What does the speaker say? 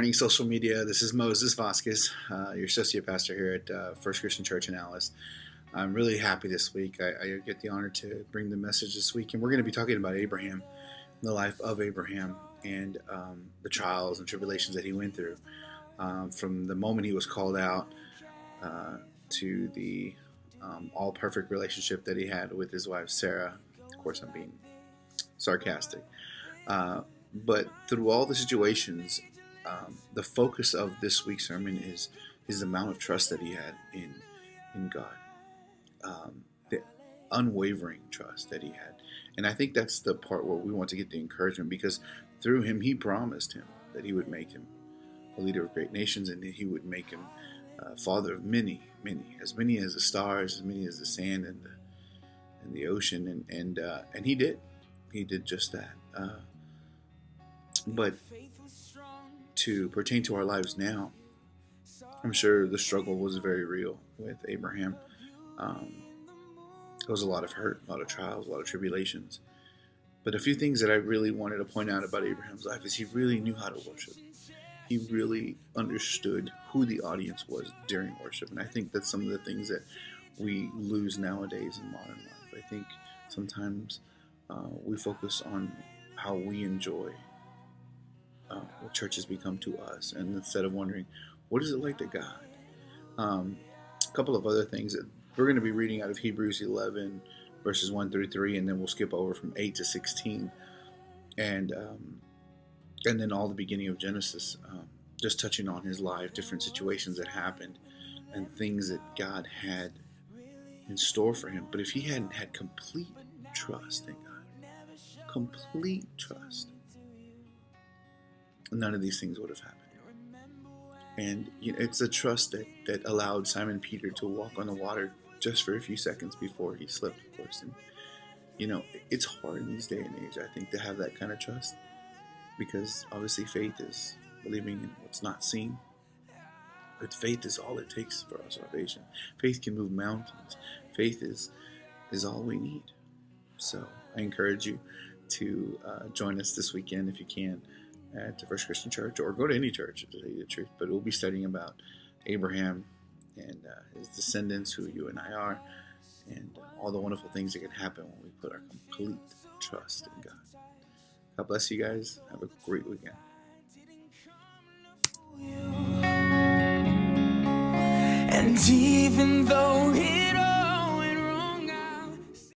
morning, social media. This is Moses Vasquez, your associate pastor here at First Christian Church in Alice. I'm really happy this week. I get the honor to bring the message this week, and we're going to be talking about Abraham, the life of Abraham, and the trials and tribulations that he went through, from the moment he was called out to the all-perfect relationship that he had with his wife Sarah. Of course, I'm being sarcastic. But through all the situations, the focus of this week's sermon is the amount of trust that he had in God, the unwavering trust that he had. And I think that's the part where we want to get the encouragement, because through him, he promised him that he would make him a leader of great nations, and that he would make him father of many, as many as the stars, as many as the sand and the ocean, and he did just that. But to pertain to our lives now, I'm sure the struggle was very real with Abraham. There was a lot of hurt, a lot of trials, a lot of tribulations. But a few things that I really wanted to point out about Abraham's life is he really knew how to worship. He really understood who the audience was during worship. And I think that's some of the things that we lose nowadays in modern life. I think sometimes we focus on how we enjoy what church has become to us, and instead of wondering, what is it like to God? A couple of other things that we're going to be reading out of Hebrews 11, verses 1 through 3, and then we'll skip over from 8 to 16, and then all the beginning of Genesis, just touching on his life, different situations that happened, and things that God had in store for him. But if he hadn't had complete trust in God, complete trust, none of these things would have happened. And it's a trust that allowed Simon Peter to walk on the water just for a few seconds before he slipped, of course. And it's hard in these day and age, I think, to have that kind of trust, because obviously faith is believing in what's not seen. But faith is all it takes for our salvation. Faith can move mountains. Faith is all we need. So I encourage you to join us this weekend if you can at the First Christian Church, or go to any church, to tell you the truth. But we'll be studying about Abraham and his descendants, who you and I are, and all the wonderful things that can happen when we put our complete trust in God. God bless you guys. Have a great weekend. And even though he